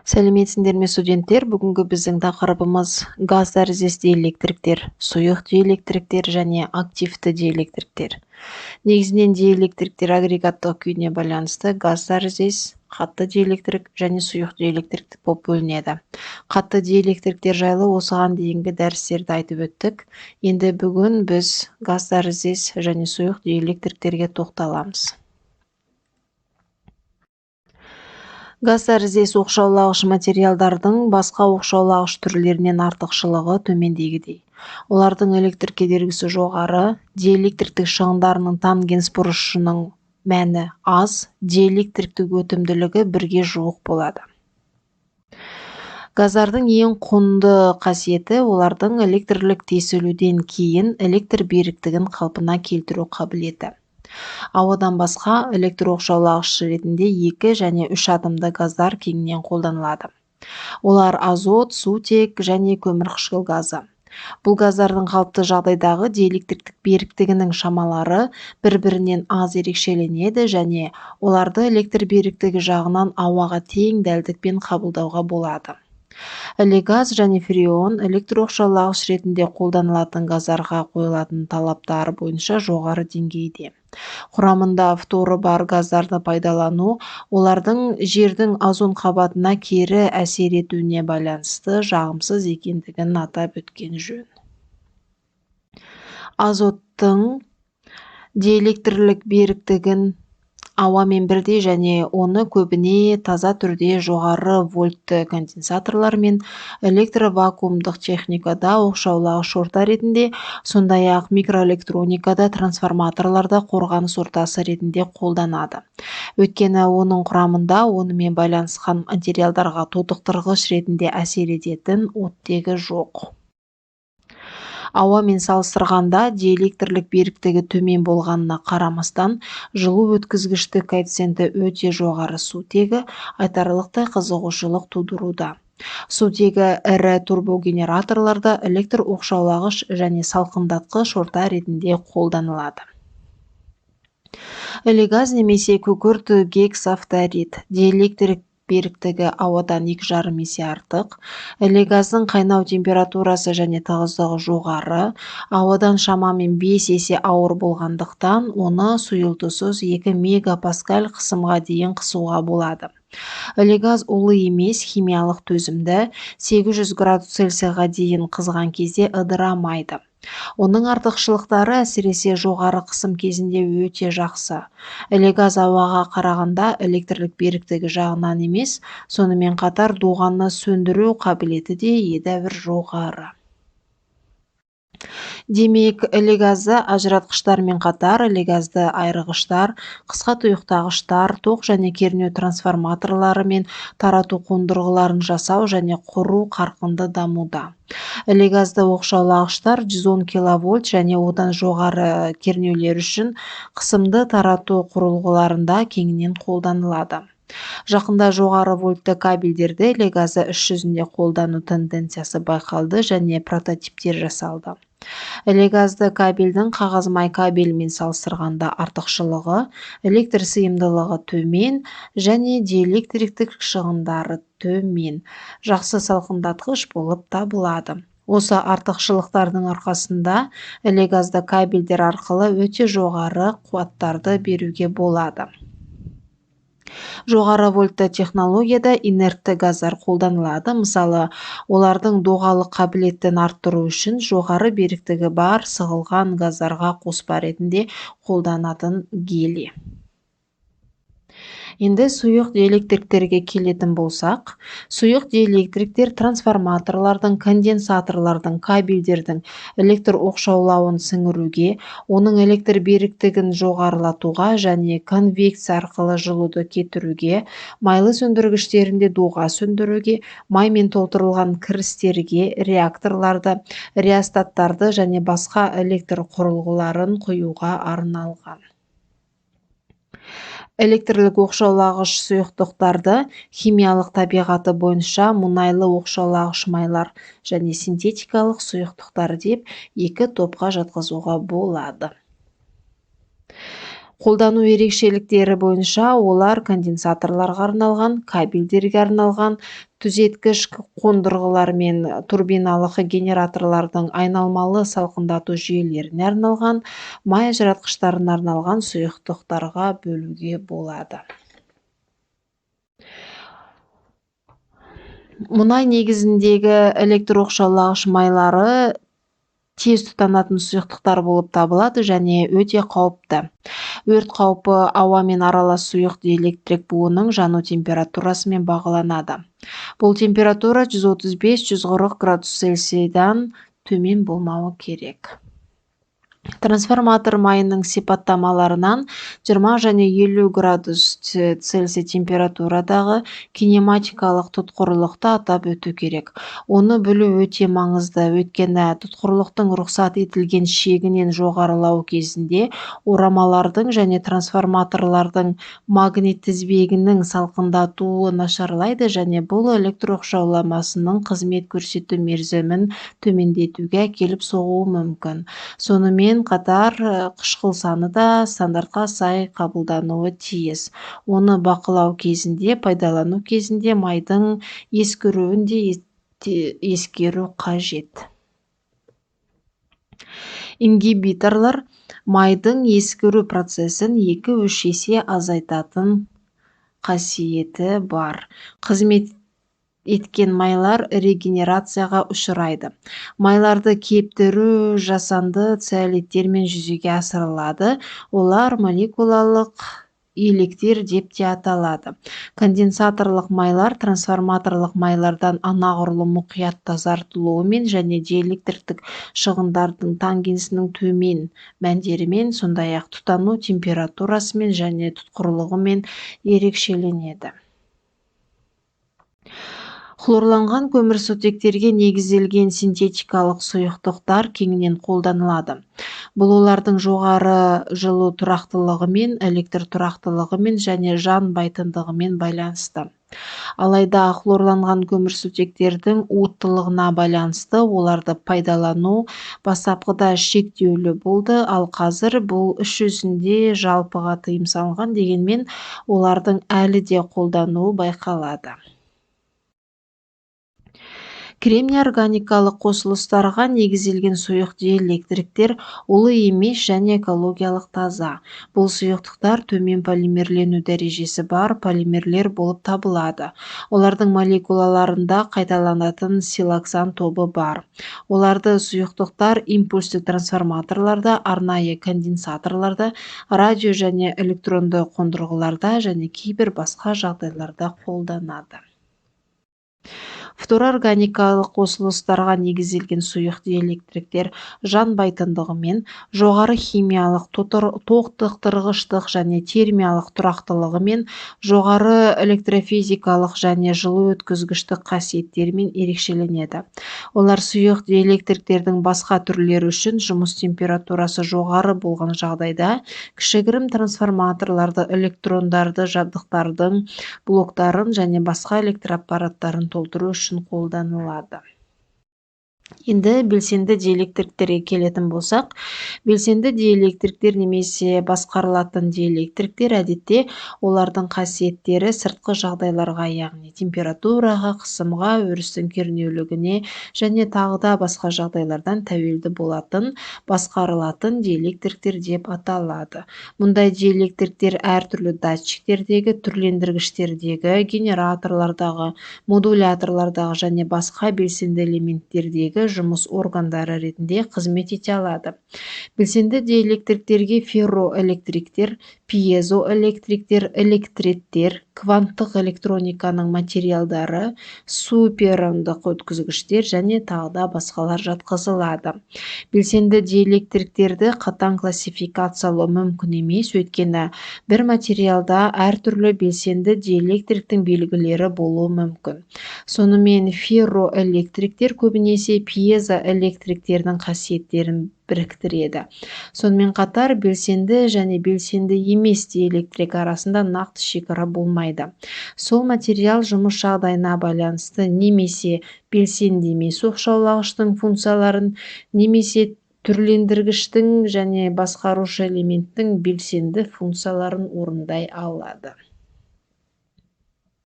Сәлеметсіңдер ме студенттер? Бүгінгі біздің тақырыбымыз газ тәріздес диэлектриктер, сұйық диэлектриктер және активті диэлектриктер. Негізінен диэлектриктер агрегаттық күйіне байланысты газ тәріздес, қатты диэлектрик және сұйық диэлектрик болып бөлінеді. Қатты диэлектриктер жайлы осыған дейінгі дәрістерді айтып өттік. Енді бүгін біз газ тәріздес және сұйық диэлектриктерге тоқталамыз. Газ тәріздес оқшаулағыш материалдардың басқа оқшаулағыш түрлерінен артықшылығы төмендегідей. Олардың электр кедергісі жоғары, диэлектриктік шығындарының тангенс бұрышының мәні аз, диэлектриктік өтімділігі 1-ге жуық болады. Газдардың ең құнды қасиеті олардың электрлік тесілуден кейін электр беріктігін қалпына келтіру қабілеті. Ауадан басқа электр оқшаулағыш ретінде 2 және 3 атомды газдар кеңінен қолданылады. Олар азот, сутек және көмірқышқыл газы. Бұл газдардың қалыпты жағдайдағы диэлектриктік беріктігінің шамалары бір-бірінен аз ерекшеленеді және оларды электр беріктігі жағынан ауаға тең дәлдікпен қабылдауға болады. Іле газ және фреон электр оқшаулағыш ретінде қолданылатын газдарға қойылатын талаптар бойынша жоғары деңгейде. Құрамында фторы бар газдарды пайдалану олардың жердің озон қабатына кері әсер етуіне байланысты жағымсыз екендігін атап өткен жөн. Азоттың диэлектрлік беріктігін ауамен бірдей және оны көбіне таза түрде жоғары вольтты конденсаторлар мен электровакуумдық техникада оқшаулағыш орта ретінде, сондай-ақ микроэлектроникада трансформаторларда қорғаныс ортасы ретінде қолданады. Өйткені оның құрамында онымен байланысқан материалдарға тотықтырғыш ретінде әсер ететін оттегі жоқ. Ауамен салыстырғанда диэлектрлік беріктігі төмен болғанына қарамастан, жылу өткізгіштік коэффициенті өте жоғары сутегі айтарлықтай қызығушылық тудыруда. Сутегі ірі турбогенераторларда электр оқшаулағыш және салқындатқыш орта ретінде қолданылады. Іле газ немесе күкірт гексафторид диэлектрик беріктігі ауадан 2,5 есе артық. Іле газдың қайнау температурасы және тығыздығы жоғары, ауадан шамамен 5 есе ауыр болғандықтан, оны сұйылтусыз 2 мегапаскаль қысымға дейін қысуға болады. Іле газ улы емес, химиялық төзімді, 800 градус Цельсияға дейін қызған кезде ыдырамайды. Оның артықшылықтары әсіресе жоғары қысым кезінде өте жақсы. Іле газ ауаға қарағанда электрлік беріктігі жағынан емес, сонымен қатар доғаны сөндіру қабілеті де едәуір жоғары. Демек, іле газды ажыратқыштармен қатар іле газды айырғыштар, қысқа тұйықтағыштар, тоқ және кернеу трансформаторлары мен тарату қондырғыларын жасау және құру қарқынды дамуда. Іле газды оқшаулағыштар 110 киловольт және одан жоғары кернеулер үшін қысымды тарату құрылғыларында кеңінен қолданылады. Жақында жоғары вольтты кабельдерді іле газы іс жүзінде қолдану тенденциясы байқалды және прототиптер жасалды. Іле газды кабельдің қағаз май кабельмен салыстырғанда артықшылығы электр сыйымдылығы төмен және диэлектриктік шығындары төмен, жақсы салқындатқыш болып табылады. Осы артықшылықтардың арқасында іле газды кабельдер арқылы өте жоғары қуаттарды беруге болады. Жоғары вольтты технологияда инертті газдар қолданылады. Мысалы, олардың доғалық қабілеттін арттыру үшін жоғары беріктігі бар сығылған газдарға қоспа ретінде қолданатын гелий. Енді сұйық диэлектриктерге келетін болсақ, сұйық диэлектриктер трансформаторлардың, конденсаторлардың, кабельдердің электр оқшаулауын сіңіруге, оның электр беріктігін жоғарылатуға және конвекция арқылы жылуды кетіруге, майлы сөндіргіштерінде доға сөндіруге, маймен толтырылған кірістерге, реакторларды, реостаттарды және басқа электр құрылғыларын құюға арналған. Электрлік оқшаулағыш сұйықтықтарды химиялық табиғаты бойынша мұнайлы оқшаулағыш майлар және синтетикалық сұйықтықтар деп 2 топқа жатқызуға болады. Қолдану ерекшеліктері бойынша олар конденсаторларға арналған, кабельдерге арналған, түзеткіш қондырғылар мен турбиналық генераторлардың айналмалы салқындату жүйелеріне арналған, май ажыратқыштарына арналған сұйықтықтарға бөлуге болады. Мұнай негізіндегі электрооқшаулағыш майлары тез тұтанатын сұйықтықтар болып табылады және өте қауіпті. Өрт қаупі ауамен аралас сұйық диэлектрик буының жану температурасымен бағаланады. Бұл температура 135-140 градус Цельсийдан төмен болмауы керек. Трансформатор майының сипаттамаларынан 20 және 50 градус Цельсий температурадағы кинематикалық тұтқырлықты атап өту керек. Оны білу өте маңызды, өйткені тұтқырлықтың рұқсат етілген шегінен жоғарылау кезінде орамалардың және трансформаторлардың магнит тізбегінің салқындатуы нашарлайды және бұл электрооқшауламасының қызмет көрсету мерзімін төмендетуге әкеліп соғуы мүмкін. Сонымен қатар қышқыл саны да стандартқа сай қабылдануы тиіс. Оны бақылау кезінде, пайдалану кезінде майдың ескіруін де ескеру қажет. Ингибиторлар майдың ескіру процесін 2-3 есе азайтатын қасиеті бар. Қызмет еткен майлар регенерацияға ұшырайды. Майларды кептіру жасанды циолиттермен жүзеге асырылады. Олар молекулалық електер деп те аталады. Конденсаторлық майлар трансформаторлық майлардан анағұрлым мұқият тазартылуымен және диэлектриктік шығындардың тангенсінің төмен мәндерімен, сондай-ақ тұтану температурасымен және тұтқырлығымен ерекшеленеді. Хлорланған көмірсутектерге негізделген синтетикалық сұйықтықтар кеңінен қолданылады. Бұл олардың жоғары жылу тұрақтылығымен, электр тұрақтылығымен және жанбайтындығымен байланысты. Алайда хлорланған көмірсутектердің уыттылығына байланысты оларды пайдалану бастапқыда шектеулі болды, ал қазір бұл іс жүзінде жалпыға тыйым салынған, дегенмен олардың әлі де қолдануы байқалады. Кремний органикалық қосылыстарға негізделген сұйық диэлектриктер улы емес және экологиялық таза. Бұл сұйықтықтар төмен полимерлену дәрежесі бар полимерлер болып табылады. Олардың молекулаларында қайталанатын силоксан тобы бар. Оларды сұйықтықтар импульсті трансформаторларда, арнайы конденсаторларда, радио және электронды қондырғыларда және кейбір басқа жағдайларда қолданады. Фторорганикалық қосылыстарға негізделген сұйық диэлектриктер жанбайтындығымен, жоғары химиялық, тоқтықтырғыштық және термиялық тұрақтылығымен, жоғары электрофизикалық және жылу өткізгіштік қасиеттерімен ерекшеленеді. Олар сұйық диэлектриктердің басқа түрлері үшін жұмыс температурасы жоғары болған жағдайда кішігірім трансформаторларды, электрондарды, жабдықтардың блоктарын және басқа электроаппараттарын толтыру үшін қолданылады. Енді белсенді диэлектриктерге келетін болсақ, белсенді диэлектриктер немесе басқарылатын диэлектриктер әдетте олардың қасиеттері сыртқы жағдайларға, яғни температураға, қысымға, өрістің кернеулігіне және тағы да басқа жағдайлардан тәуелді болатын басқарылатын диэлектриктер деп аталады. Мұндай диэлектриктер әртүрлі датчиктердегі, түрлендіргіштердегі, генераторлардағы, модуляторлардағы және басқа белсенді элементтердегі жұмыс органдары ретінде қызмет ете алады. Белсенді диэлектриктерге ферроэлектриктер, пьезоэлектриктер, электреттер, кванттық электрониканың материалдары, суперондық өткізгіштер және тағы да басқалар жатқызылады. Белсенді диэлектриктерді қатаң классификациялау мүмкін емес, өйткені бір материалда әртүрлі белсенді диэлектриктің белгілері болуы мүмкін. Сонымен ферроэлектриктер көбінесе пьезоэлектриктердің қасиеттерін біріктіреді. Сонымен қатар белсенді және белсенді емес диэлектрик арасында нақты шекара болмайды. Сол материал жұмыс жағдайына байланысты немесе белсенді емес оқшаулағыштың функцияларын, немесе түрлендіргіштің және басқарушы элементтің белсенді функцияларын орындай алады.